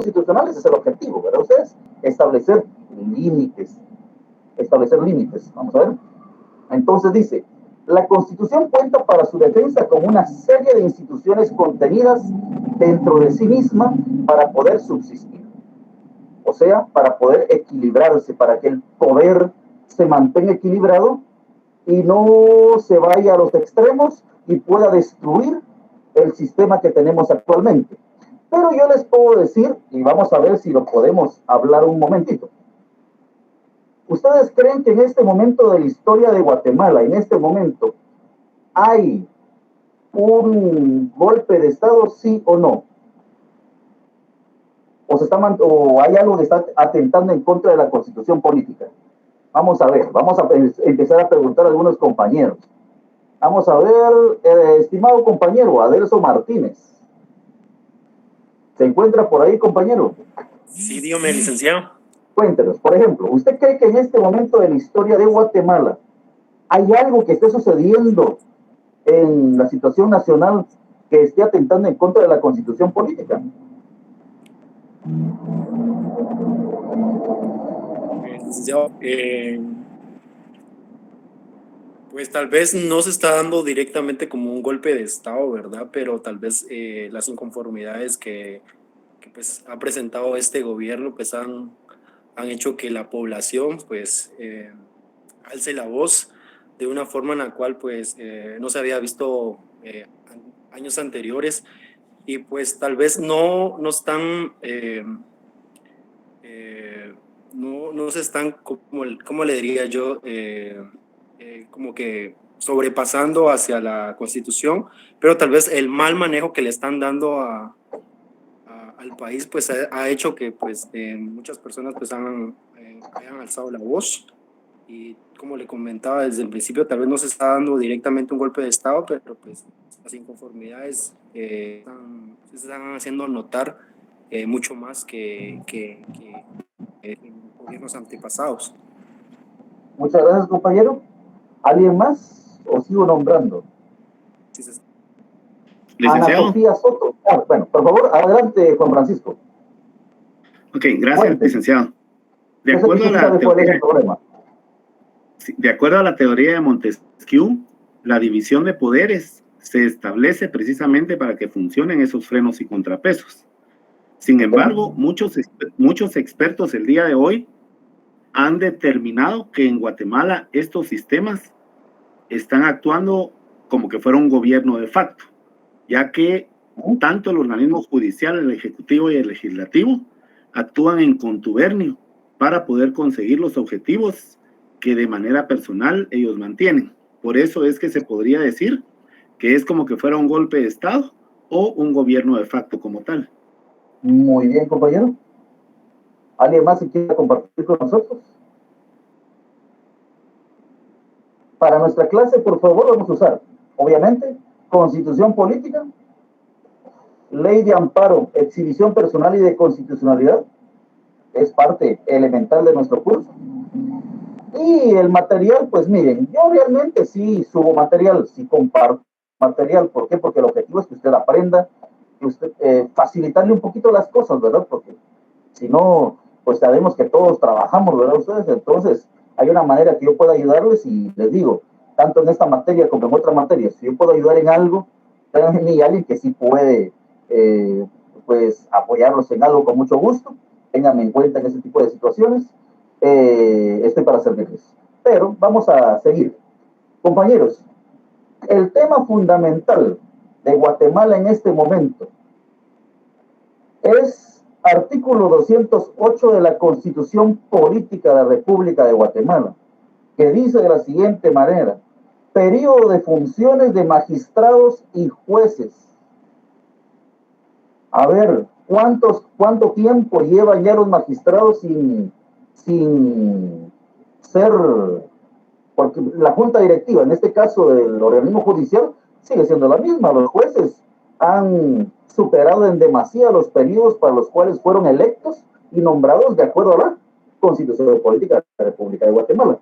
constitucional ese es el objetivo, ¿verdad ustedes? Establecer límites, vamos a ver. Entonces dice, la Constitución cuenta para su defensa con una serie de instituciones contenidas dentro de sí misma para poder subsistir. O sea, para poder equilibrarse, para que el poder se mantenga equilibrado y no se vaya a los extremos y pueda destruir el sistema que tenemos actualmente. Pero yo les puedo decir, y vamos a ver si lo podemos hablar un momentito. ¿Ustedes creen que en este momento de la historia de Guatemala, en este momento, hay un golpe de Estado, sí o no? ¿O hay algo que está atentando en contra de la Constitución política? Vamos a ver, vamos a empezar a preguntar a algunos compañeros. Vamos a ver, estimado compañero Adelso Martínez. ¿Se encuentra por ahí, compañero? Sí, dígame, licenciado. Cuéntenos, por ejemplo, ¿usted cree que en este momento de la historia de Guatemala hay algo que esté sucediendo en la situación nacional que esté atentando en contra de la Constitución política? Licenciado, pues tal vez no se está dando directamente como un golpe de Estado, ¿verdad? Pero tal vez las inconformidades que pues ha presentado este gobierno pues han hecho que la población pues alce la voz de una forma en la cual pues no se había visto años anteriores, y pues tal vez no están no se están, ¿cómo le diría yo? Como que sobrepasando hacia la Constitución, pero tal vez el mal manejo que le están dando al país pues ha hecho que pues muchas personas pues hayan alzado la voz. Y como le comentaba desde el principio, tal vez no se está dando directamente un golpe de Estado, pero pues las inconformidades se están haciendo notar mucho más que gobiernos antepasados. Muchas gracias, compañero. ¿Alguien más o sigo nombrando? Sí, Ana Sofía Soto. Bueno, por favor, adelante, Juan Francisco. Ok, gracias, licenciado. De acuerdo a la teoría de Montesquieu, la división de poderes se establece precisamente para que funcionen esos frenos y contrapesos. Sin embargo, muchos expertos el día de hoy han determinado que en Guatemala estos sistemas están actuando como que fuera un gobierno de facto, ya que tanto el organismo judicial, el ejecutivo y el legislativo actúan en contubernio para poder conseguir los objetivos que de manera personal ellos mantienen. Por eso es que se podría decir que es como que fuera un golpe de Estado o un gobierno de facto como tal. Muy bien, compañero. ¿Alguien más que quiera compartir con nosotros? Para nuestra clase, por favor, vamos a usar, obviamente, Constitución política, Ley de amparo, exhibición personal y de constitucionalidad, es parte elemental de nuestro curso. Y el material, pues miren, yo realmente sí subo material, sí comparto material. ¿Por qué? Porque el objetivo es que usted aprenda, que usted facilitarle un poquito las cosas, ¿verdad? Porque si no, pues sabemos que todos trabajamos, ¿verdad? Ustedes, entonces hay una manera que yo pueda ayudarles y les digo, tanto en esta materia como en otra materia, si yo puedo ayudar en algo, tengan en mí alguien que sí puede, pues, apoyarlos en algo con mucho gusto, ténganme en cuenta en ese tipo de situaciones, estoy para servirles. Pero vamos a seguir. Compañeros, el tema fundamental de Guatemala en este momento es artículo 208 de la Constitución Política de la República de Guatemala, que dice de la siguiente manera: periodo de funciones de magistrados y jueces. A ver, ¿cuánto tiempo llevan ya los magistrados sin ser, porque la junta directiva, en este caso del organismo judicial, sigue siendo la misma? Los jueces han superado en demasía los periodos para los cuales fueron electos y nombrados de acuerdo a la Constitución Política de la República de Guatemala.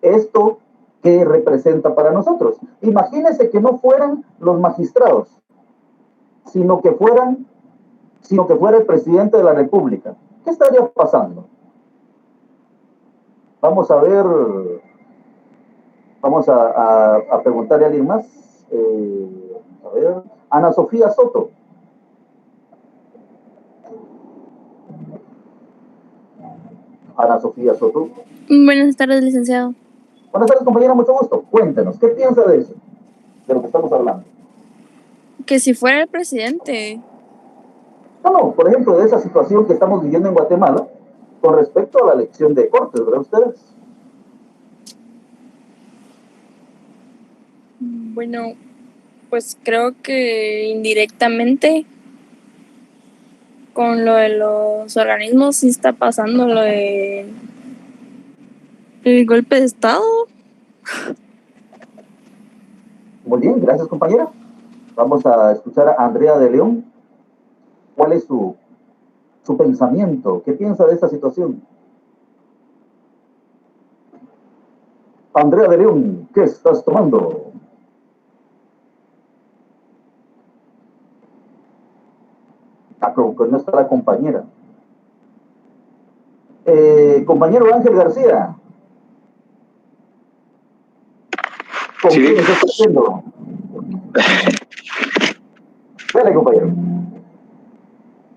¿Esto qué representa para nosotros? Imagínense que no fueran los magistrados, sino que fueran sino que fuera el presidente de la República, ¿qué estaría pasando? Vamos a ver, vamos a preguntarle a alguien más. A ver, Ana Sofía Soto. Ana Sofía Soto. Buenas tardes, licenciado. Buenas tardes, compañera, mucho gusto. Cuéntenos, ¿qué piensa de eso? De lo que estamos hablando. Que si fuera el presidente. No, por ejemplo, de esa situación que estamos viviendo en Guatemala con respecto a la elección de Cortes, ¿verdad ustedes? Bueno, pues creo que indirectamente con lo de los organismos sí está pasando lo de el golpe de estado. Muy bien, gracias, compañera. Vamos a escuchar a Andrea de León. ¿Cuál es su pensamiento? ¿Qué piensa de esta situación? Andrea de León, ¿qué estás tomando? Con nuestra compañera. Compañero Ángel García. ¿Con quién estás haciendo? Dale, compañero.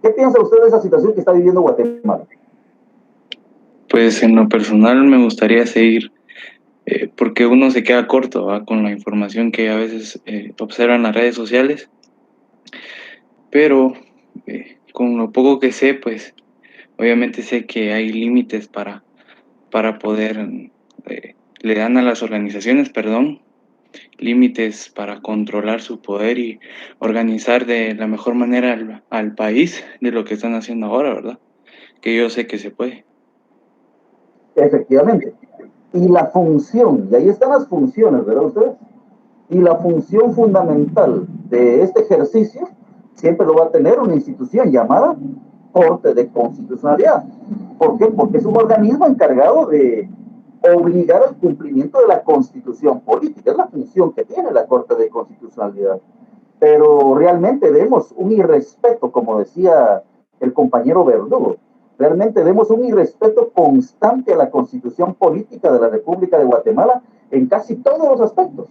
¿Qué piensa usted de esa situación que está viviendo Guatemala? Pues en lo personal me gustaría seguir, porque uno se queda corto, ¿va?, con la información que a veces observa en las redes sociales, pero con lo poco que sé, pues obviamente sé que hay límites para poder, le dan a las organizaciones, límites para controlar su poder y organizar de la mejor manera al país de lo que están haciendo ahora, ¿verdad? Que yo sé que se puede. Efectivamente. Y la función, y ahí están las funciones, ¿verdad ustedes? Y la función fundamental de este ejercicio siempre lo va a tener una institución llamada Corte de Constitucionalidad. ¿Por qué? Porque es un organismo encargado de obligar al cumplimiento de la Constitución política. Es la función que tiene la Corte de Constitucionalidad. Pero realmente vemos un irrespeto, como decía el compañero Verdugo, realmente vemos un irrespeto constante a la Constitución política de la República de Guatemala en casi todos los aspectos,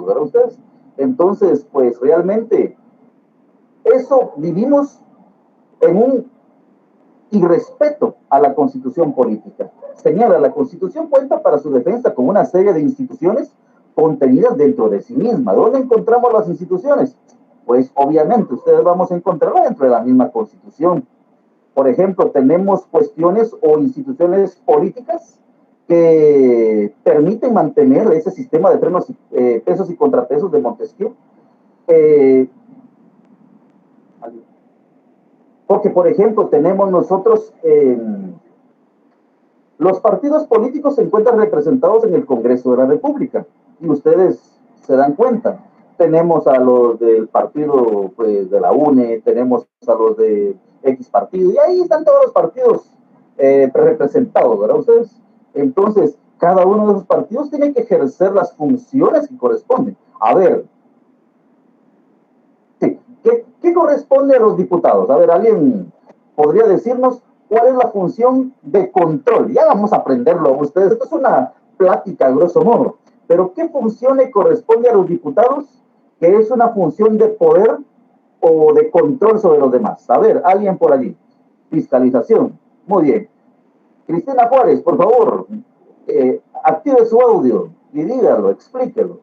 ¿verdad ustedes? Entonces, pues realmente eso vivimos en un irrespeto a la Constitución política. Señala, la Constitución cuenta para su defensa con una serie de instituciones contenidas dentro de sí misma. ¿Dónde encontramos las instituciones? Pues obviamente ustedes vamos a encontrarlas dentro de la misma Constitución. Por ejemplo, tenemos cuestiones o instituciones políticas que permiten mantener ese sistema de frenos, pesos y contrapesos de Montesquieu. Porque, por ejemplo, tenemos nosotros los partidos políticos se encuentran representados en el Congreso de la República y ustedes se dan cuenta. Tenemos a los del partido, pues, de la UNE, tenemos a los de X partido y ahí están todos los partidos representados, ¿verdad ustedes? Entonces, cada uno de esos partidos tiene que ejercer las funciones que corresponden. A ver, sí, ¿qué corresponde a los diputados? A ver, ¿alguien podría decirnos cuál es la función de control? Ya vamos a aprenderlo a ustedes. Esto es una plática, a grosso modo. Pero ¿qué función le corresponde a los diputados? Que es una función de poder o de control sobre los demás. A ver, alguien por allí. Fiscalización. Muy bien. Cristina Juárez, por favor, active su audio y dígalo, explíquelo.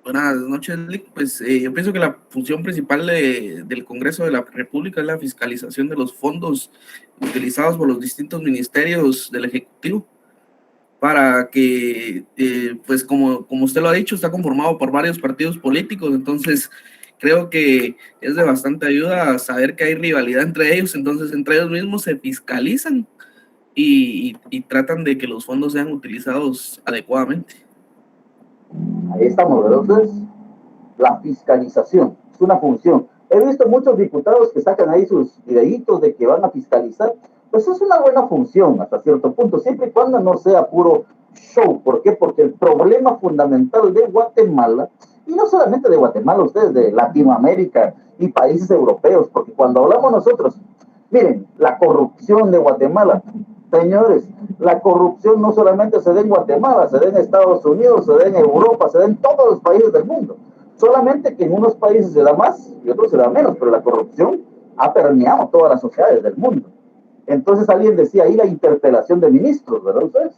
Buenas noches, Lick. Pues yo pienso que la función principal del Congreso de la República es la fiscalización de los fondos utilizados por los distintos ministerios del Ejecutivo para que, pues como usted lo ha dicho, está conformado por varios partidos políticos, entonces creo que es de bastante ayuda saber que hay rivalidad entre ellos, entonces entre ellos mismos se fiscalizan y tratan de que los fondos sean utilizados adecuadamente. Ahí estamos, ¿verdad ustedes? La fiscalización es una función. He visto muchos diputados que sacan ahí sus videitos de que van a fiscalizar. Pues es una buena función hasta cierto punto, siempre y cuando no sea puro show. ¿Por qué? Porque el problema fundamental de Guatemala Y no solamente de Guatemala, ustedes de Latinoamérica y países europeos, porque cuando hablamos nosotros, miren, la corrupción de Guatemala, señores, la corrupción no solamente se da en Guatemala, se da en Estados Unidos, se da en Europa, se da en todos los países del mundo. Solamente que en unos países se da más y otros se da menos, pero la corrupción ha permeado todas las sociedades del mundo. Entonces alguien decía ahí la interpelación de ministros, ¿verdad ustedes?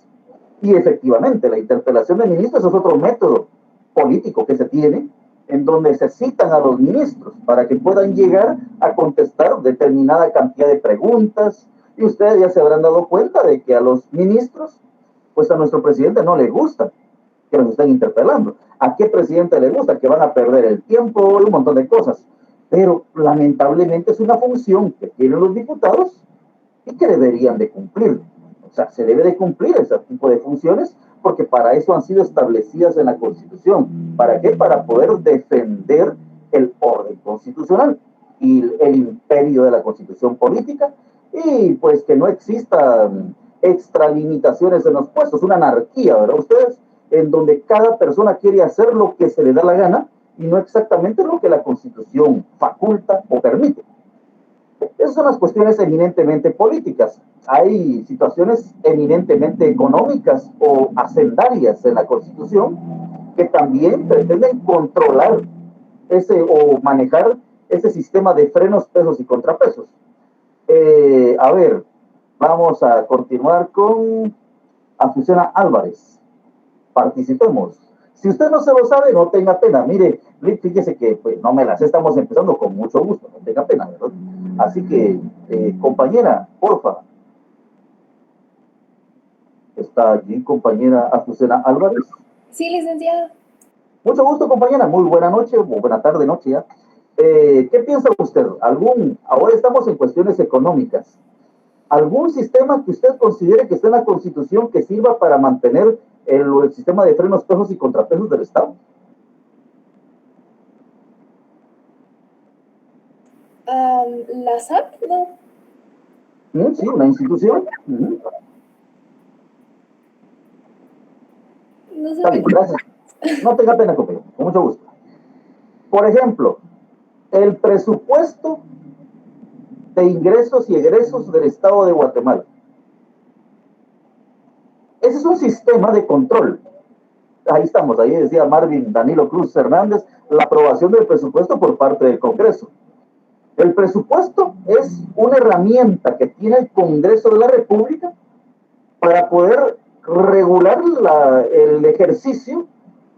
Y efectivamente, la interpelación de ministros es otro método político que se tiene, en donde se citan a los ministros para que puedan llegar a contestar determinada cantidad de preguntas. Y ustedes ya se habrán dado cuenta de que a los ministros, pues a nuestro presidente no le gusta que los estén interpelando. ¿A qué presidente le gusta? Que van a perder el tiempo y un montón de cosas. Pero lamentablemente es una función que tienen los diputados y que deberían de cumplir. O sea, se debe de cumplir ese tipo de funciones porque para eso han sido establecidas en la Constitución. ¿Para qué? Para poder defender el orden constitucional y el imperio de la Constitución política y pues que no existan extralimitaciones en los puestos, una anarquía, ¿verdad ustedes? En donde cada persona quiere hacer lo que se le da la gana y no exactamente lo que la Constitución faculta o permite. Esas son las cuestiones eminentemente políticas. Hay situaciones eminentemente económicas o hacendarias en la Constitución que también pretenden controlar ese o manejar ese sistema de frenos, pesos y contrapesos. A ver, vamos a continuar con Azucena Álvarez. Participemos. Si usted no se lo sabe, no tenga pena. Mire, fíjese que pues, no me las estamos empezando con mucho gusto, no tenga pena, ¿verdad? Así que, compañera, porfa. ¿Está allí, compañera Azucena Álvarez? Sí, licenciada. Mucho gusto, compañera. Muy buena noche, o buena tarde, noche ya. ¿Qué piensa usted? Ahora estamos en cuestiones económicas. ¿Algún sistema que usted considere que esté en la Constitución que sirva para mantener el sistema de frenos, pesos y contrapesos del Estado? ¿La SAT? No. Sí, una institución. No sé. Está bien, gracias. No tenga pena, compañero, con mucho gusto. Por ejemplo, el presupuesto de ingresos y egresos del Estado de Guatemala. Ese es un sistema de control. Ahí estamos, ahí decía Marvin Danilo Cruz Hernández, la aprobación del presupuesto por parte del Congreso. El presupuesto es una herramienta que tiene el Congreso de la República para poder regular el ejercicio,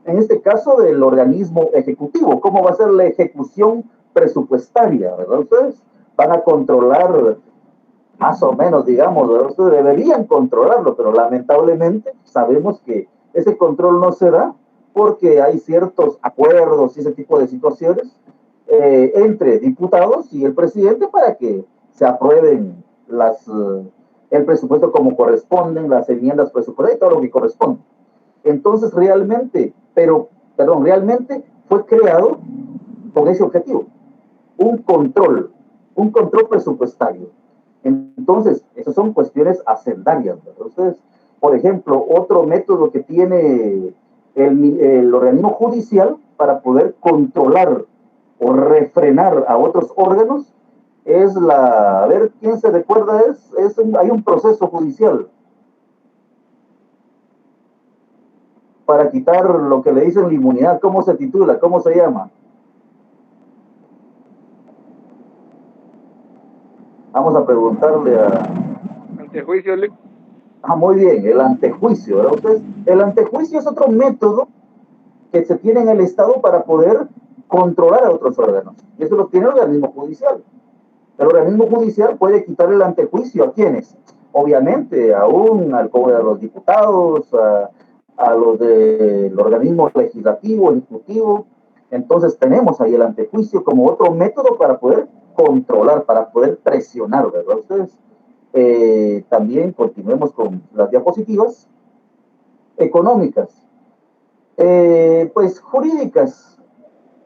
en este caso, del organismo ejecutivo. ¿Cómo va a ser la ejecución presupuestaria, verdad ustedes? Van a controlar más o menos, digamos, ¿verdad? Ustedes deberían controlarlo, pero lamentablemente sabemos que ese control no se da porque hay ciertos acuerdos y ese tipo de situaciones entre diputados y el presidente para que se aprueben el presupuesto como corresponden, las enmiendas presupuestarias y todo lo que corresponde. Entonces realmente fue creado con ese objetivo, un control presupuestario. Entonces, esas son cuestiones hacendarias, ¿verdad? Ustedes, por ejemplo, otro método que tiene el organismo judicial para poder controlar o refrenar a otros órganos es a ver, ¿quién se recuerda? Hay un proceso judicial para quitar lo que le dicen la inmunidad. ¿Cómo se titula? ¿Cómo se llama? Vamos a preguntarle a... Antejuicio, Lick. Muy bien, el antejuicio, ¿verdad ustedes? El antejuicio es otro método que se tiene en el Estado para poder controlar a otros órganos. Y eso lo tiene el organismo judicial. El organismo judicial puede quitar el antejuicio ¿a quiénes? Obviamente, a los diputados, a los del organismo legislativo, ejecutivo. Entonces tenemos ahí el antejuicio como otro método para poder controlar, para poder presionar, ¿verdad ustedes? También continuemos con las diapositivas. Económicas. Pues jurídicas.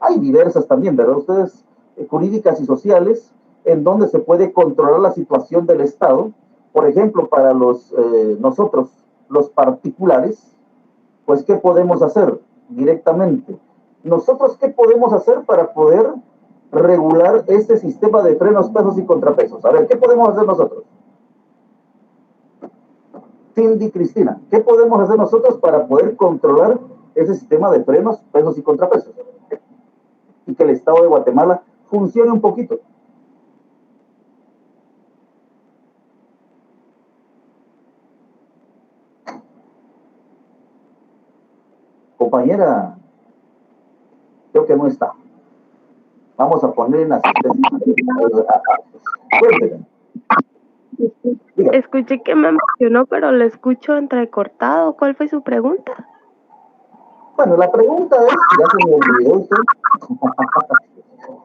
Hay diversas también, ¿verdad ustedes? Jurídicas y sociales, en donde se puede controlar la situación del Estado. Por ejemplo, para nosotros, los particulares, pues, ¿qué podemos hacer directamente? ¿Nosotros qué podemos hacer para poder regular este sistema de frenos, pesos y contrapesos? A ver, ¿qué podemos hacer nosotros? Cindy, Cristina, ¿qué podemos hacer nosotros para poder controlar ese sistema de frenos, pesos y contrapesos? Y que el Estado de Guatemala funcione un poquito. Compañera, creo que no está. Vamos a poner en asistencia. Cuénteme. Escuché que me mencionó, pero lo escucho entrecortado. ¿Cuál fue su pregunta? Bueno, la pregunta es, ya se me olvidó usted.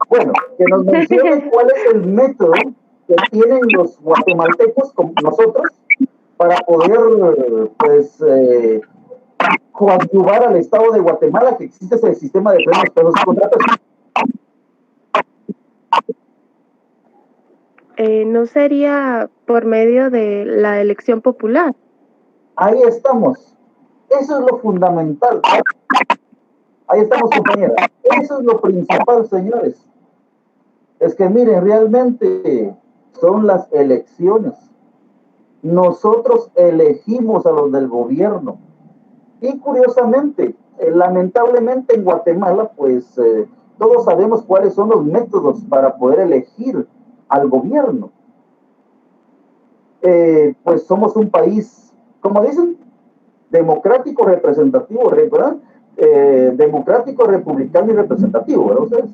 Bueno, que nos mencione cuál es el método que tienen los guatemaltecos, como nosotros, para poder, pues, coadyuvar al Estado de Guatemala que existe ese sistema de frenos, pesos y contrapesos. ¿No sería por medio de la elección popular? Ahí estamos. Eso es lo fundamental. Ahí estamos, compañera. Eso es lo principal, señores. Es que miren, realmente son las elecciones. Nosotros elegimos a los del gobierno. Y curiosamente, lamentablemente en Guatemala, pues todos sabemos cuáles son los métodos para poder elegir al gobierno. Pues somos un país, como dicen, democrático, representativo, ¿verdad? Democrático, republicano y representativo, ¿verdad ustedes?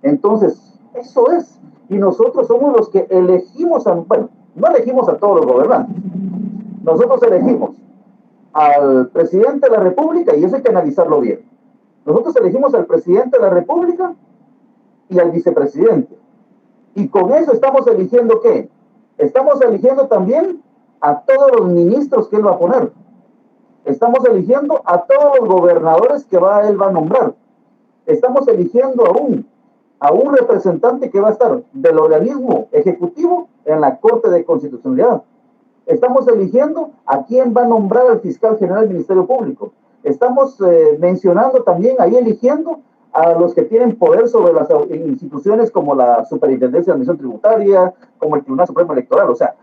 Entonces, eso es. Y nosotros somos los que elegimos bueno, no elegimos a todos los gobernantes. Nosotros elegimos al presidente de la República, y eso hay que analizarlo bien. Nosotros elegimos al presidente de la República y al vicepresidente. Y con eso estamos eligiendo ¿qué? Estamos eligiendo también a todos los ministros que él va a poner. Estamos eligiendo a todos los gobernadores que él va a nombrar. Estamos eligiendo a un representante que va a estar del organismo ejecutivo en la Corte de Constitucionalidad. Estamos eligiendo a quién va a nombrar al fiscal general del Ministerio Público. Estamos mencionando también, ahí eligiendo a los que tienen poder sobre las instituciones como la Superintendencia de Administración Tributaria, como el Tribunal Supremo Electoral. O sea,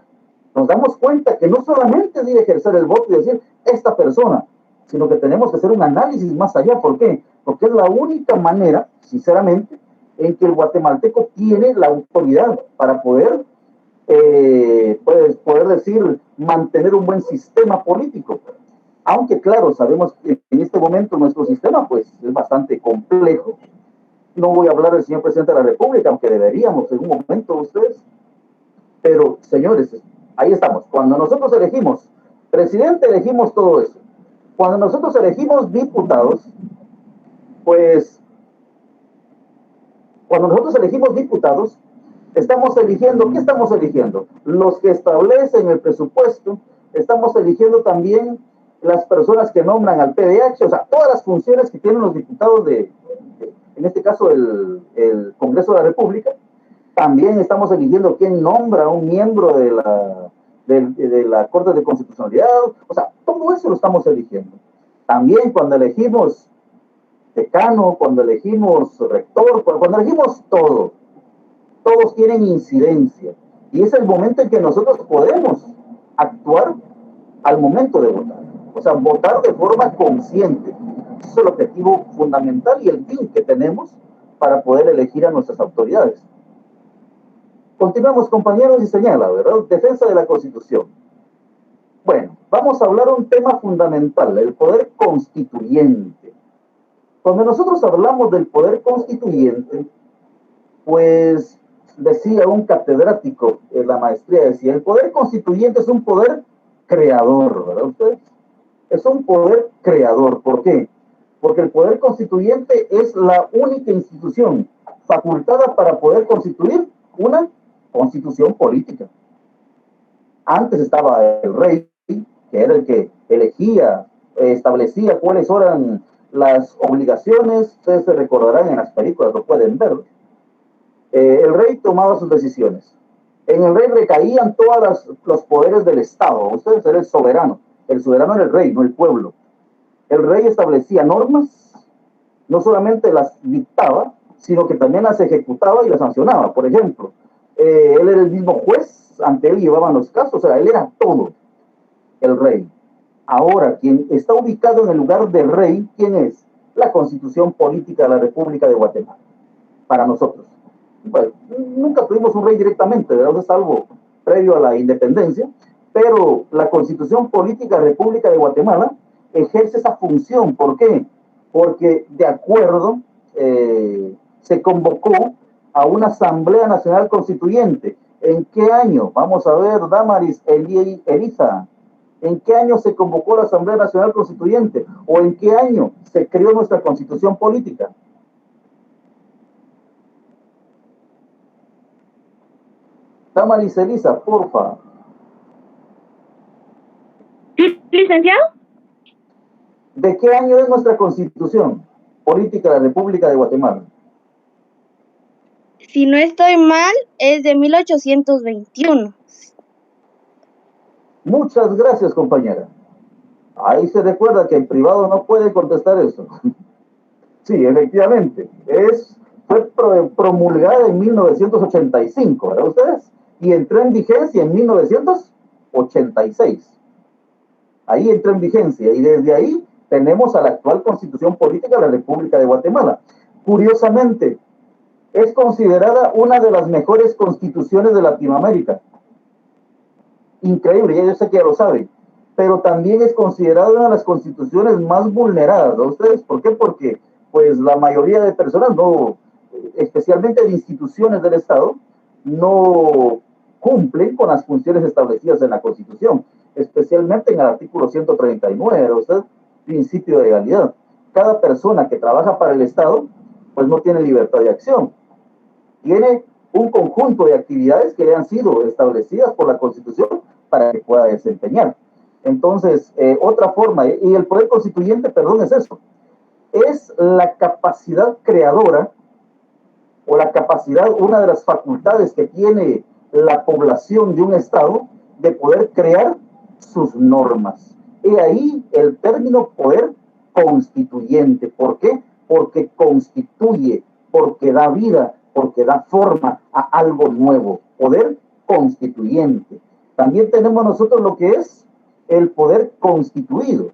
nos damos cuenta que no solamente es ir a ejercer el voto y decir esta persona, sino que tenemos que hacer un análisis más allá. ¿Por qué? Porque es la única manera, sinceramente, en que el guatemalteco tiene la autoridad para poder, pues, poder decir, mantener un buen sistema político. Aunque, claro, sabemos que en este momento nuestro sistema, pues, es bastante complejo. No voy a hablar del señor presidente de la República, aunque deberíamos en un momento ustedes. Pero, señores, ahí estamos. Cuando nosotros elegimos presidente, elegimos todo eso. Cuando nosotros elegimos diputados, pues, cuando nosotros elegimos diputados, estamos eligiendo, ¿qué estamos eligiendo? Los que establecen el presupuesto, estamos eligiendo también las personas que nombran al PDH, o sea, todas las funciones que tienen los diputados en este caso, el Congreso de la República. También estamos eligiendo quién nombra a un miembro de la Corte de Constitucionalidad. O sea, todo eso lo estamos eligiendo. También cuando elegimos decano, cuando elegimos rector, cuando elegimos todo, todos tienen incidencia. Y es el momento en que nosotros podemos actuar al momento de votar. O sea, votar de forma consciente. Ese es el objetivo fundamental y el fin que tenemos para poder elegir a nuestras autoridades. Continuamos, compañeros, y señala, ¿verdad? Defensa de la Constitución. Bueno, vamos a hablar un tema fundamental, el poder constituyente. Cuando nosotros hablamos del poder constituyente, pues decía un catedrático en la maestría, decía, el poder constituyente es un poder creador, ¿verdad ustedes? Es un poder creador. ¿Por qué? Porque el poder constituyente es la única institución facultada para poder constituir una constitución política. Antes estaba el rey, que era el que elegía, establecía cuáles eran las obligaciones. Ustedes se recordarán en las películas, lo pueden ver. El rey tomaba sus decisiones. En el rey recaían todos los poderes del Estado. Ustedes eran el soberano. El soberano era el rey, no el pueblo. El rey establecía normas no solamente las dictaba, sino que también las ejecutaba y las sancionaba. Por ejemplo, él era el mismo juez, ante él llevaban los casos, o sea, él era todo, el rey. Ahora, quien está ubicado en el lugar del rey, ¿quién es? La Constitución Política de la República de Guatemala, para nosotros. Bueno, nunca tuvimos un rey directamente, ¿verdad? Es algo previo a la independencia, pero la Constitución Política de la República de Guatemala ejerce esa función. ¿Por qué? Porque de acuerdo, se convocó a una Asamblea Nacional Constituyente. ¿En qué año? Vamos a ver, Damaris, Elisa. ¿En qué año se convocó la Asamblea Nacional Constituyente? ¿O en qué año se creó nuestra Constitución Política? Damaris, Elisa, porfa. ¿Sí, licenciado? ¿De qué año es nuestra Constitución Política de la República de Guatemala? Si no estoy mal, es de 1821. Muchas gracias, compañera. Ahí se recuerda que en privado no puede contestar eso. Sí, efectivamente. Fue promulgada en 1985, ¿verdad ustedes? Y entró en vigencia en 1986. Ahí entró en vigencia y desde ahí tenemos a la actual Constitución Política de la República de Guatemala. Curiosamente, es considerada una de las mejores constituciones de Latinoamérica. Increíble, yo sé que ya lo saben, pero también es considerada una de las constituciones más vulneradas, ¿no? ¿Ustedes por qué? Porque pues la mayoría de personas no, especialmente de instituciones del Estado, no cumplen con las funciones establecidas en la Constitución, especialmente en el artículo 139, ¿no? Usted, principio de legalidad. Cada persona que trabaja para el Estado, pues no tiene libertad de acción. Tiene un conjunto de actividades que le han sido establecidas por la Constitución para que pueda desempeñar. Entonces, otra forma, y el poder constituyente, perdón, es eso, es la capacidad creadora o la capacidad, una de las facultades que tiene la población de un Estado de poder crear sus normas. Y ahí el término poder constituyente. ¿Por qué? Porque constituye, porque da vida, porque da forma a algo nuevo. Poder constituyente. También tenemos nosotros lo que es el poder constituido.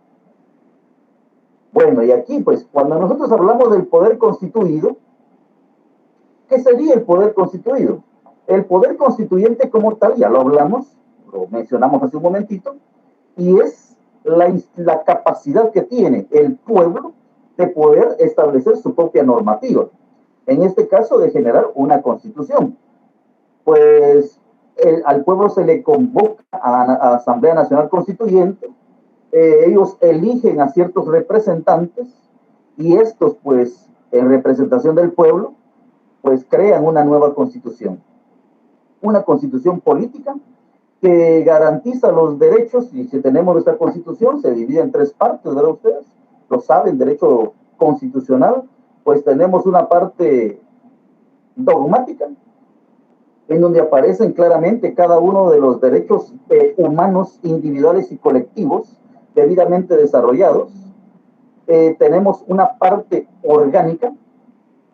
Bueno, y aquí, pues, cuando nosotros hablamos del poder constituido, ¿qué sería el poder constituido? El poder constituyente como tal, ya lo hablamos, lo mencionamos hace un momentito, y es la capacidad que tiene el pueblo de poder establecer su propia normativa. En este caso, de generar una constitución. Pues al pueblo se le convoca a Asamblea Nacional Constituyente, ellos eligen a ciertos representantes y estos, pues, en representación del pueblo, pues crean una nueva constitución. Una constitución política que garantiza los derechos, y si tenemos nuestra constitución, se divide en tres partes, ¿verdad ustedes? Lo saben, derecho constitucional, pues tenemos una parte dogmática, en donde aparecen claramente cada uno de los derechos humanos, individuales y colectivos, debidamente desarrollados. Tenemos una parte orgánica.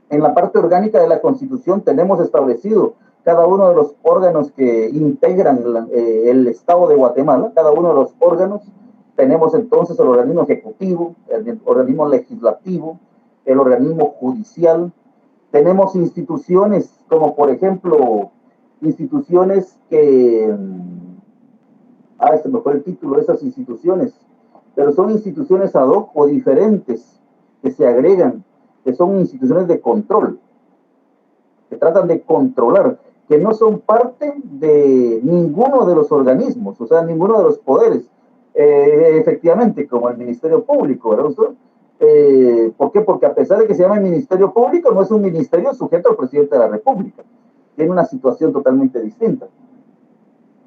En la parte orgánica de la Constitución tenemos establecido cada uno de los órganos que integran el Estado de Guatemala, cada uno de los órganos. Tenemos entonces el organismo ejecutivo, el organismo legislativo, el organismo judicial. Tenemos instituciones como, por ejemplo, instituciones que... se me fue el título de esas instituciones, pero son instituciones ad hoc o diferentes que se agregan, que son instituciones de control, que tratan de controlar, que no son parte de ninguno de los organismos, o sea, ninguno de los poderes, efectivamente, como el Ministerio Público, ¿verdad usted? ¿Por qué? Porque a pesar de que se llama Ministerio Público, no es un ministerio sujeto al presidente de la República, tiene una situación totalmente distinta.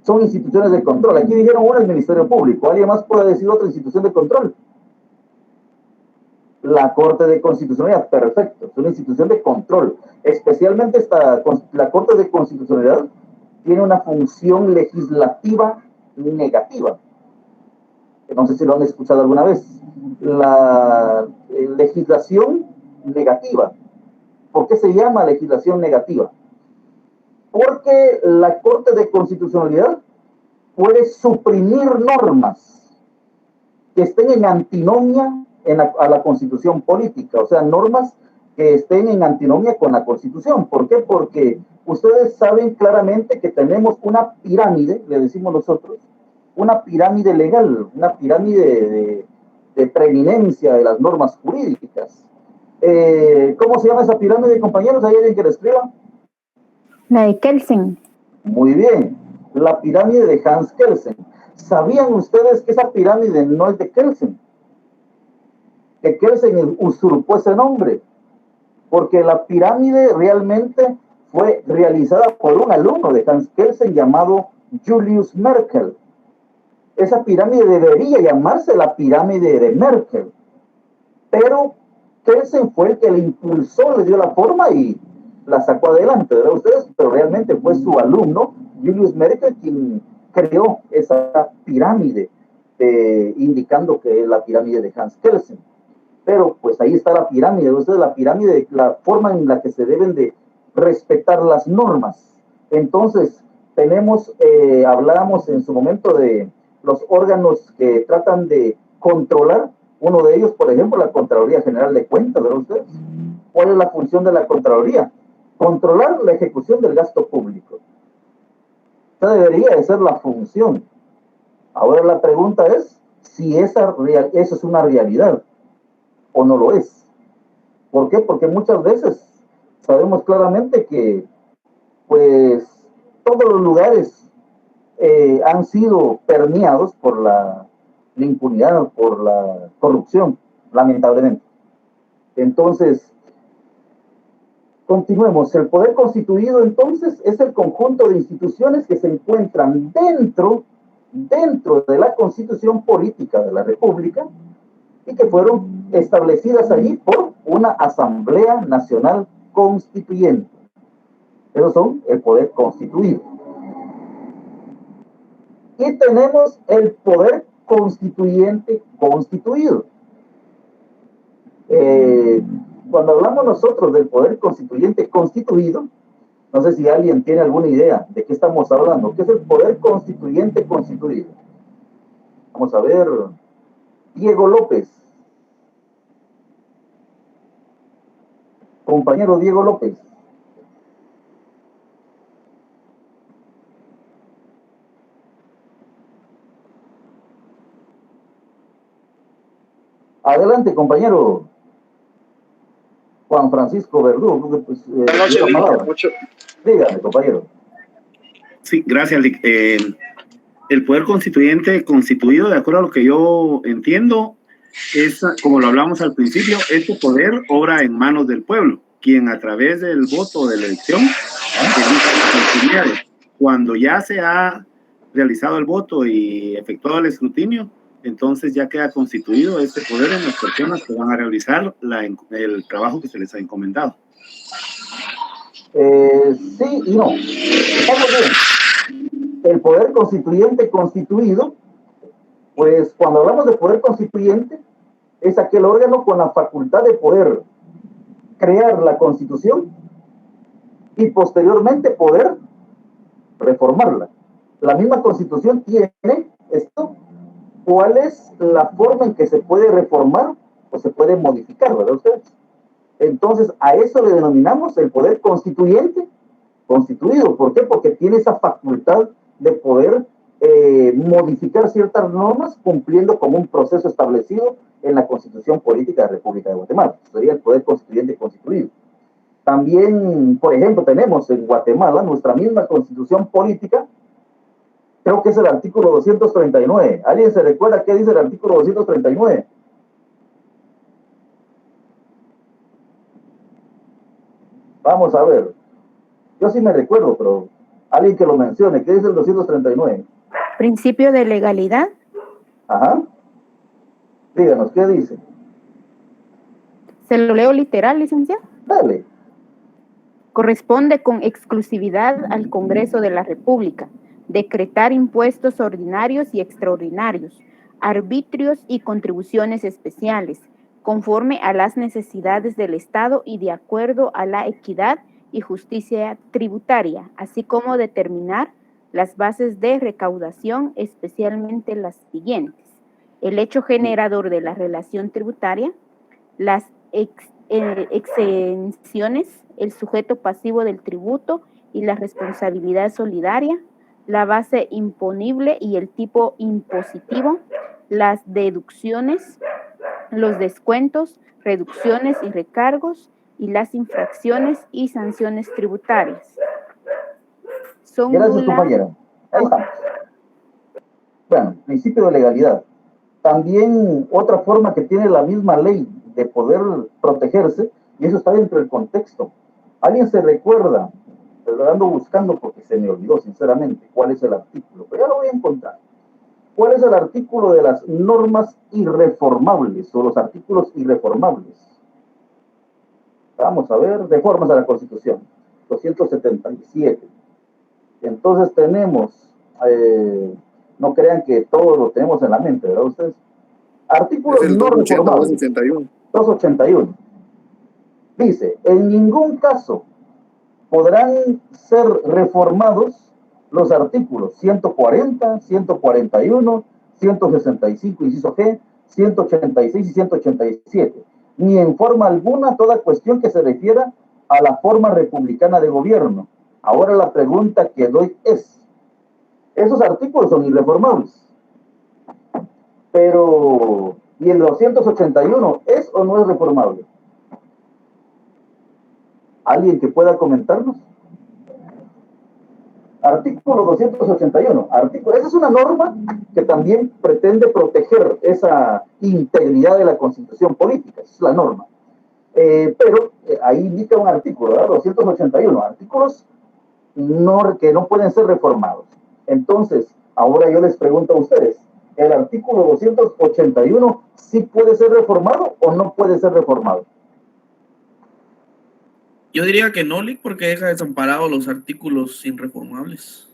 Son instituciones de control. Aquí dijeron una, el Ministerio Público. ¿Alguien más puede decir otra institución de control? La Corte de Constitucionalidad, perfecto. Es una institución de control. Especialmente la Corte de Constitucionalidad tiene una función legislativa negativa. No sé si lo han escuchado alguna vez. La legislación negativa. ¿Por qué se llama legislación negativa? Porque la Corte de Constitucionalidad puede suprimir normas que estén en antinomia a la Constitución política, o sea, normas que estén en antinomia con la Constitución. ¿Por qué? Porque ustedes saben claramente que tenemos una pirámide, le decimos nosotros, una pirámide legal, una pirámide de preeminencia de las normas jurídicas. ¿Cómo se llama esa pirámide, compañeros? ¿Hay alguien que la escriba? La de Kelsen. Muy bien, la pirámide de Hans Kelsen. ¿Sabían ustedes que esa pirámide no es de Kelsen? Que Kelsen usurpó ese nombre, porque la pirámide realmente fue realizada por un alumno de Hans Kelsen llamado Julius Merkel. Esa pirámide debería llamarse la pirámide de Merkel, pero Kelsen fue el que la impulsó, le dio la forma y la sacó adelante, ¿verdad ustedes? Pero realmente fue su alumno, Julius Merkel, quien creó esa pirámide, indicando que es la pirámide de Hans Kelsen. Pero pues ahí está la pirámide, ustedes, la pirámide, la forma en la que se deben de respetar las normas. Entonces, hablábamos en su momento de los órganos que tratan de controlar. Uno de ellos, por ejemplo, la Contraloría General de Cuentas, ¿verdad ustedes? ¿Cuál es la función de la Contraloría? Controlar la ejecución del gasto público. Esa debería de ser la función. Ahora la pregunta es si eso es una realidad o no lo es. ¿Por qué? Porque muchas veces sabemos claramente que pues todos los lugares han sido permeados por la impunidad, por la corrupción, lamentablemente. Entonces, continuemos. El poder constituido, entonces, es el conjunto de instituciones que se encuentran dentro de la Constitución política de la República y que fueron establecidas allí por una Asamblea Nacional Constituyente. Esos son el poder constituido. Y tenemos el poder constituyente constituido. Cuando hablamos nosotros del poder constituyente constituido, no sé si alguien tiene alguna idea de qué estamos hablando. ¿Qué es el poder constituyente constituido? Vamos a ver. Diego López. Compañero Diego López. Adelante, compañero Juan Francisco Verdugo. Pues, Buenas noches, dígame, compañero. Sí, gracias, Lick. El poder constituyente constituido, de acuerdo a lo que yo entiendo, es, como lo hablamos al principio, este poder obra en manos del pueblo, quien a través del voto de la elección elige las autoridades. Cuando ya se ha realizado el voto y efectuado el escrutinio, entonces ya queda constituido este poder en las personas que van a realizar el trabajo que se les ha encomendado. Sí y no. Estamos bien. El poder constituyente constituido, pues cuando hablamos de poder constituyente, es aquel órgano con la facultad de poder crear la Constitución y posteriormente poder reformarla. La misma Constitución tiene esto. ¿Cuál es la forma en que se puede reformar o se puede modificar, verdad ustedes? Entonces, a eso le denominamos el poder constituyente constituido. ¿Por qué? Porque tiene esa facultad de poder modificar ciertas normas cumpliendo con un proceso establecido en la Constitución Política de la República de Guatemala. Eso sería el poder constituyente constituido. También, por ejemplo, tenemos en Guatemala nuestra misma Constitución Política. Creo que es el artículo 239. ¿Alguien se recuerda qué dice el artículo 239? Vamos a ver. Yo sí me recuerdo, pero alguien que lo mencione. ¿Qué dice el 239? Principio de legalidad. Ajá. Díganos, ¿qué dice? ¿Se lo leo literal, licenciado? Dale. Corresponde con exclusividad al Congreso de la República decretar impuestos ordinarios y extraordinarios, arbitrios y contribuciones especiales, conforme a las necesidades del Estado y de acuerdo a la equidad y justicia tributaria, así como determinar las bases de recaudación, especialmente las siguientes: el hecho generador de la relación tributaria, las exenciones, el sujeto pasivo del tributo y la responsabilidad solidaria, la base imponible y el tipo impositivo, las deducciones, los descuentos, reducciones y recargos, y las infracciones y sanciones tributarias. Gracias, compañera. Ahí estamos. Bueno, principio de legalidad. También otra forma que tiene la misma ley de poder protegerse, y eso está dentro del contexto. ¿Alguien se recuerda? Lo ando buscando porque se me olvidó, sinceramente, cuál es el artículo, pero ya lo voy a encontrar. ¿Cuál es el artículo de las normas irreformables o los artículos irreformables? Vamos a ver, reformas a la Constitución, 277. Entonces tenemos, no crean que todo lo tenemos en la mente, ¿verdad ustedes? Artículos Es el no 280, reformables. 281. 281. Dice, en ningún caso podrán ser reformados los artículos 140, 141, 165, inciso G, 186 y 187, ni en forma alguna toda cuestión que se refiera a la forma republicana de gobierno. Ahora la pregunta que doy es, esos artículos son irreformables, pero ¿y el 281 es o no es reformable? ¿Alguien que pueda comentarnos? Artículo 281. Esa es una norma que también pretende proteger esa integridad de la Constitución política. Esa es la norma. Pero ahí indica un artículo, ¿verdad? 281. Artículos que no pueden ser reformados. Entonces, ahora yo les pregunto a ustedes, ¿el artículo 281 sí puede ser reformado o no puede ser reformado? Yo diría que no, Lick, porque deja desamparados los artículos irreformables.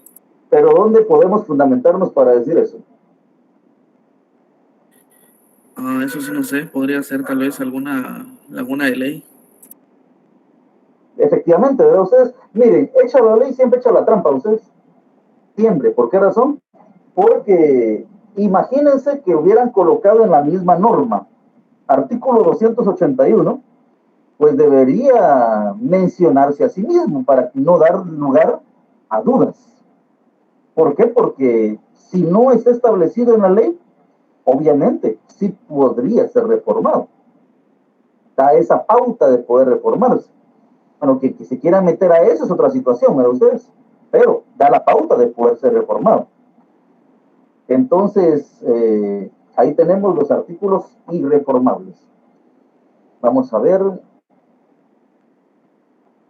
Pero ¿dónde podemos fundamentarnos para decir eso? Eso sí no sé, podría ser tal vez alguna laguna de ley. Efectivamente, ¿verdad? Ustedes, miren, echa la ley, siempre echa la trampa, ustedes. Siempre. ¿Por qué razón? Porque imagínense que hubieran colocado en la misma norma, artículo 281, pues debería mencionarse a sí mismo para no dar lugar a dudas. ¿Por qué? Porque si no está establecido en la ley, obviamente sí podría ser reformado. Da esa pauta de poder reformarse. Bueno, que se quieran meter a eso es otra situación, ¿verdad ustedes? Pero da la pauta de poder ser reformado. Entonces, ahí tenemos los artículos irreformables. Vamos a ver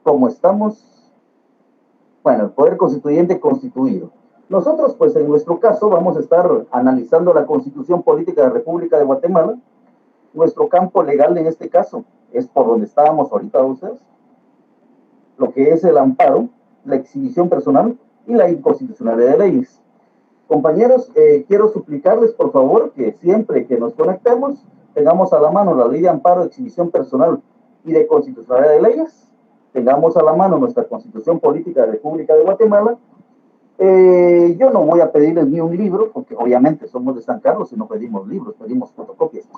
cómo estamos. Bueno, el poder constituyente constituido. Nosotros, pues en nuestro caso, vamos a estar analizando la Constitución Política de la República de Guatemala. Nuestro campo legal en este caso es por donde estábamos ahorita ustedes. Lo que es el amparo, la exhibición personal y la inconstitucionalidad de leyes. Compañeros, quiero suplicarles, por favor, que siempre que nos conectemos, tengamos a la mano la ley de amparo, exhibición personal y de constitucionalidad de leyes, tengamos a la mano nuestra Constitución Política de la República de Guatemala. Yo no voy a pedirles ni un libro, porque obviamente somos de San Carlos y no pedimos libros, pedimos fotocopias.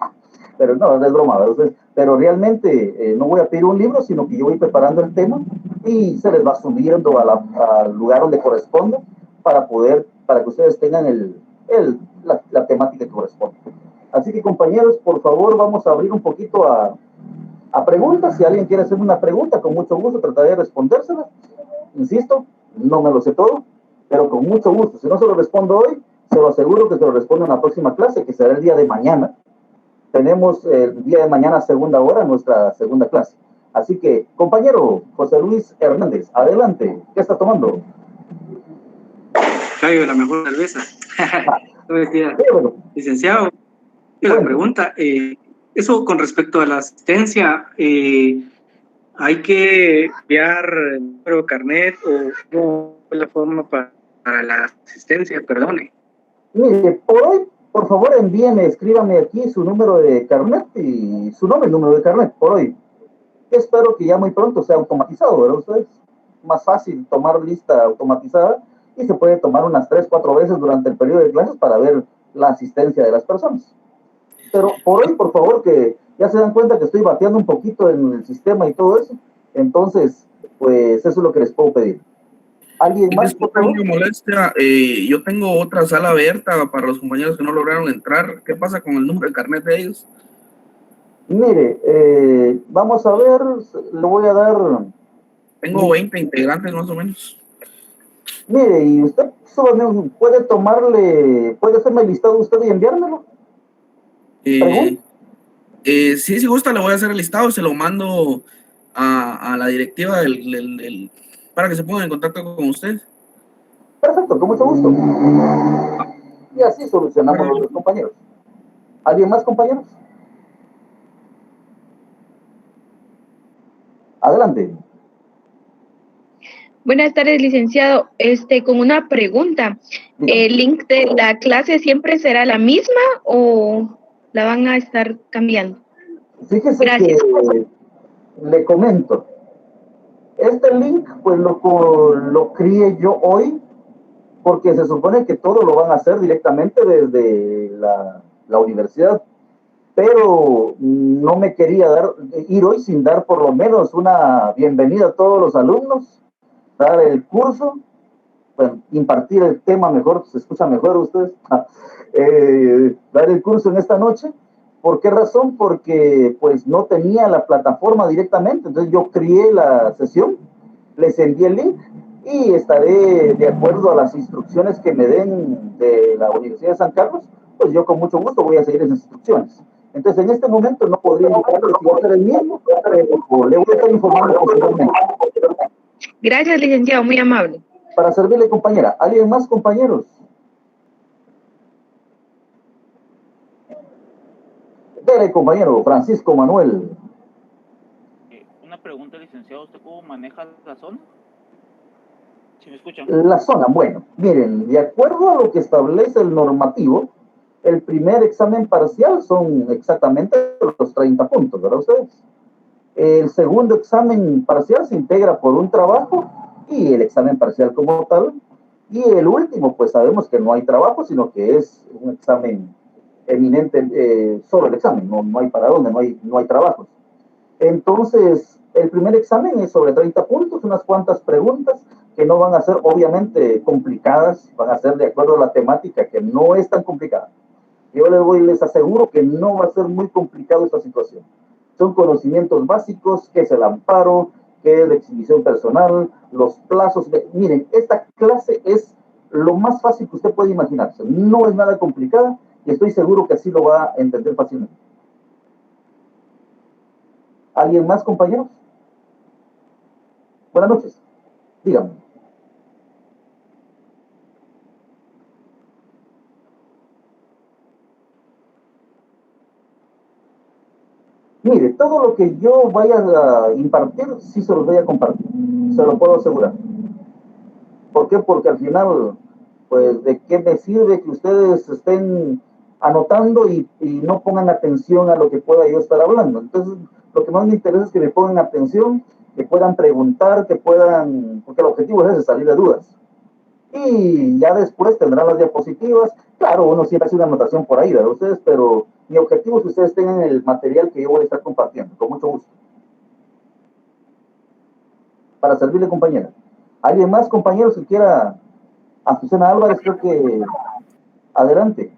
Pero no, es broma, ¿verdad? Pero realmente no voy a pedir un libro, sino que yo voy preparando el tema y se les va subiendo al lugar donde corresponde para que ustedes tengan la temática que corresponde. Así que, compañeros, por favor, vamos a abrir un poquito a preguntas. Si alguien quiere hacer una pregunta, con mucho gusto trataré de respondérsela. Insisto, no me lo sé todo, pero con mucho gusto. Si no se lo respondo hoy, se lo aseguro que se lo respondo en la próxima clase, que será el día de mañana. Tenemos el día de mañana, segunda hora, nuestra segunda clase. Así que, compañero José Luis Hernández, adelante. ¿Qué está tomando? Cayo, la mejor cerveza. Bueno. Licenciado, la pregunta, eso con respecto a la asistencia, ¿hay que enviar el número de carnet o cómo es la forma para la asistencia? Perdone. Mire, por hoy Por favor, envíeme, escríbame aquí su número de carnet y su nombre y número de carnet por hoy. Espero que ya muy pronto sea automatizado, ¿verdad? Ustedes, más fácil tomar lista automatizada y se puede tomar unas 3, 4 veces durante el periodo de clases para ver la asistencia de las personas. Pero por hoy, por favor, que ya se dan cuenta que estoy bateando un poquito en el sistema y todo eso. Entonces, pues eso es lo que les puedo pedir. ¿Alguien más, por favor? Molestia, yo tengo otra sala abierta para los compañeros que no lograron entrar. ¿Qué pasa con el número de carnet de ellos? Mire, vamos a ver, le voy a dar... Tengo 20 integrantes más o menos. Mire, y usted puede tomarle, puede hacerme el listado usted y enviármelo. Si gusta, le voy a hacer el listado, se lo mando a la directiva para que se pongan en contacto con usted. Perfecto, con mucho gusto. Y así solucionamos los compañeros. ¿Alguien más, compañeros? Adelante. Buenas tardes, licenciado. Con una pregunta. ¿El link de la clase siempre será la misma o la van a estar cambiando? Fíjese que le comento. Este link, pues lo crié yo hoy, porque se supone que todo lo van a hacer directamente desde la universidad. Pero no me quería ir hoy sin dar por lo menos una bienvenida a todos los alumnos, dar el curso, bueno, impartir el tema mejor, se escucha mejor ustedes, dar el curso en esta noche. ¿Por qué razón? Porque pues no tenía la plataforma directamente, entonces yo creé la sesión, les envié el link y estaré de acuerdo a las instrucciones que me den de la Universidad de San Carlos, pues yo con mucho gusto voy a seguir esas instrucciones. Entonces, en este momento no podría indicarle si va a ser el mismo, pero le voy a estar informando posteriormente. Gracias, licenciado, muy amable. Para servirle, compañera. ¿Alguien más, compañeros? Dele, compañero, Francisco Manuel. Una pregunta, licenciado, ¿usted cómo maneja la zona? ¿Sí me escuchan? La zona, bueno, miren, de acuerdo a lo que establece el normativo, el primer examen parcial son exactamente los 30 puntos, ¿verdad ustedes? El segundo examen parcial se integra por un trabajo y el examen parcial como tal. Y el último, pues sabemos que no hay trabajo, sino que es un examen eminente, solo el examen, no hay para dónde, no hay trabajos. Entonces, el primer examen es sobre 30 puntos, unas cuantas preguntas que no van a ser obviamente complicadas, van a ser de acuerdo a la temática, que no es tan complicada. Yo les aseguro que no va a ser muy complicado esta situación. Son conocimientos básicos, qué es el amparo, qué es la exhibición personal, los plazos. Miren, esta clase es lo más fácil que usted puede imaginarse. No es nada complicada y estoy seguro que así lo va a entender fácilmente. ¿Alguien más, compañeros? Buenas noches. Díganme. Mire, todo lo que yo vaya a impartir, sí se los voy a compartir. Se lo puedo asegurar. ¿Por qué? Porque al final, pues, ¿de qué me sirve que ustedes estén anotando y no pongan atención a lo que pueda yo estar hablando? Entonces, lo que más me interesa es que me pongan atención, que puedan preguntar, que puedan, porque el objetivo es ese, salir de dudas. Y ya después tendrán las diapositivas. Claro, uno siempre hace una anotación por ahí, ¿verdad? Ustedes, pero mi objetivo es que ustedes tengan el material que yo voy a estar compartiendo, con mucho gusto. Para servirle, compañera. ¿Alguien más, compañeros, que quiera? Azucena Álvarez, creo que... Adelante.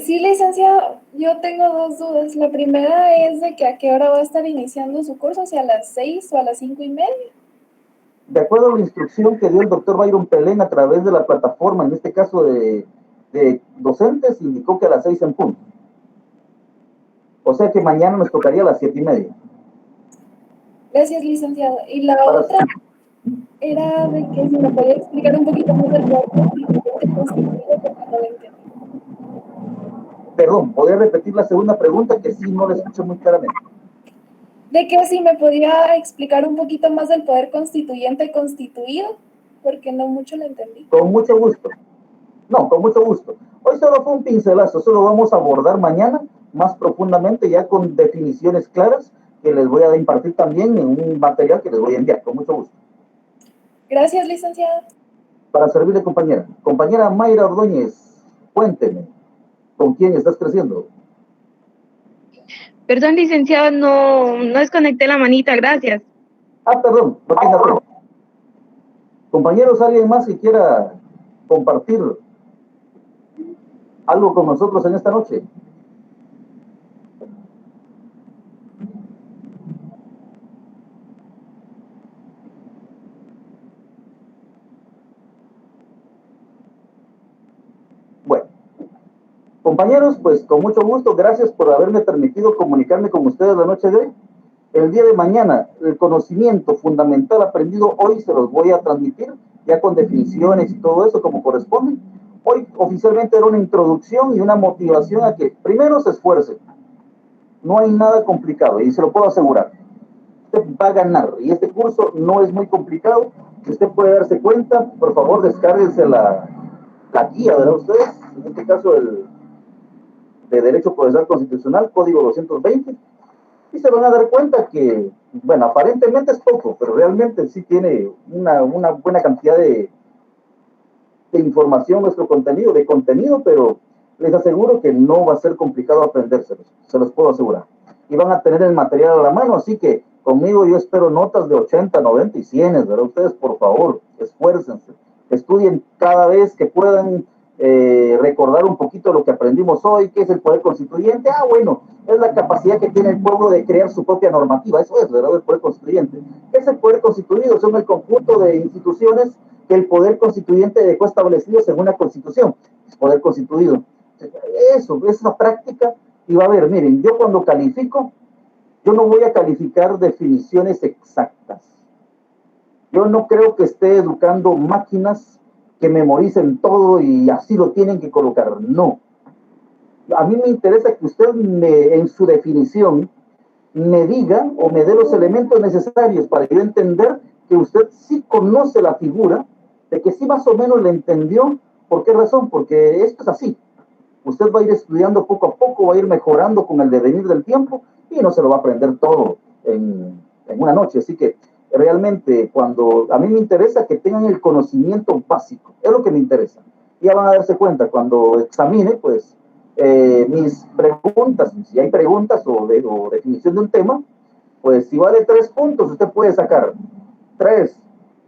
Sí, licenciado, yo tengo dos dudas. La primera es de que a qué hora va a estar iniciando su curso, si a las 6 o a las 5:30. De acuerdo a la instrucción que dio el doctor Byron Pelén a través de la plataforma, en este caso de docentes, indicó que a las 6 en punto. O sea que mañana nos tocaría a las 7:30. Gracias, licenciado. Y la otra era de que si me podía explicar un poquito más del poder constituido, porque no lo entiendo. Perdón, ¿podría repetir la segunda pregunta? Que sí, no la escucho muy claramente. De que si me podía explicar un poquito más del poder constituyente constituido, porque no mucho lo entendí. Con mucho gusto. No, con mucho gusto. Hoy solo fue un pincelazo, eso lo vamos a abordar mañana más profundamente, ya con definiciones claras que les voy a impartir también en un material que les voy a enviar, con mucho gusto. Gracias, licenciada. Para servirle, compañera. Compañera Mayra Ordóñez, cuénteme, ¿con quién estás creciendo? Perdón, licenciado, no desconecté la manita, gracias. Perdón, no tenga pena. Compañeros, ¿alguien más que quiera compartir algo con nosotros en esta noche? Bueno, compañeros, pues con mucho gusto, gracias por haberme permitido comunicarme con ustedes la noche de hoy. El día de mañana, el conocimiento fundamental aprendido hoy se los voy a transmitir, ya con definiciones y todo eso como corresponde. Hoy oficialmente era una introducción y una motivación a que primero se esfuercen. No hay nada complicado y se lo puedo asegurar. Usted va a ganar y este curso no es muy complicado. Si usted puede darse cuenta, por favor descárguense la guía, ¿verdad? Ustedes, en este caso de Derecho Procesal Constitucional, Código 220, y se van a dar cuenta que, bueno, aparentemente es poco, pero realmente sí tiene una buena cantidad de información nuestro contenido, pero les aseguro que no va a ser complicado aprendérselos, se los puedo asegurar. Y van a tener el material a la mano, así que conmigo yo espero notas de 80, 90 y 100, ¿verdad? Ustedes, por favor, esfuércense, estudien cada vez que puedan, recordar un poquito lo que aprendimos hoy, qué es el poder constituyente. Bueno, es la capacidad que tiene el pueblo de crear su propia normativa, eso es, ¿verdad? El poder constituyente. ¿Qué es el poder constituido? Son el conjunto de instituciones que el poder constituyente dejó establecido según la Constitución, el poder constituido. Eso, es una práctica, y va a ver, miren, yo cuando califico, yo no voy a calificar definiciones exactas. Yo no creo que esté educando máquinas que memoricen todo y así lo tienen que colocar. No. A mí me interesa que usted en su definición me diga o me dé los elementos necesarios para yo entender que usted sí conoce la figura, de que sí más o menos le entendió. ¿Por qué razón? Porque esto es así. Usted va a ir estudiando poco a poco, va a ir mejorando con el devenir del tiempo y no se lo va a aprender todo en una noche. Así que realmente cuando a mí me interesa que tengan el conocimiento básico, es lo que me interesa. Ya van a darse cuenta cuando examine, pues, mis preguntas, si hay preguntas o definición de un tema, pues si vale 3 puntos, usted puede sacar 3,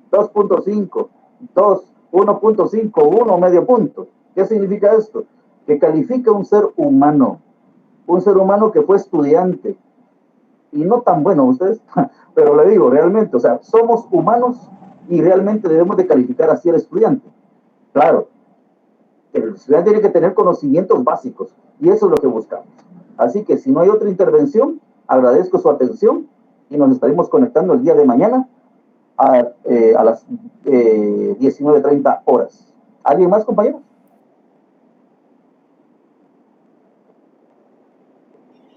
2.5, 2, 1.5, 1, medio punto. ¿Qué significa esto? Que califica un ser humano que fue estudiante, y no tan bueno ustedes, pero le digo, realmente, o sea, somos humanos y realmente debemos de calificar así al estudiante. Claro, el estudiante tiene que tener conocimientos básicos, y eso es lo que buscamos. Así que si no hay otra intervención, agradezco su atención, y nos estaremos conectando el día de mañana a las 19:30 horas. ¿Alguien más, compañeros?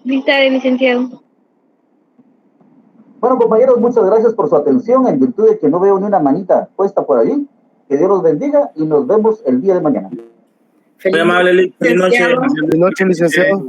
Lista de licenciado. Bueno, compañeros, muchas gracias por su atención, en virtud de que no veo ni una manita puesta por allí. Que Dios los bendiga y nos vemos el día de mañana. Muy amable, feliz noche. Buenas noches, licenciado.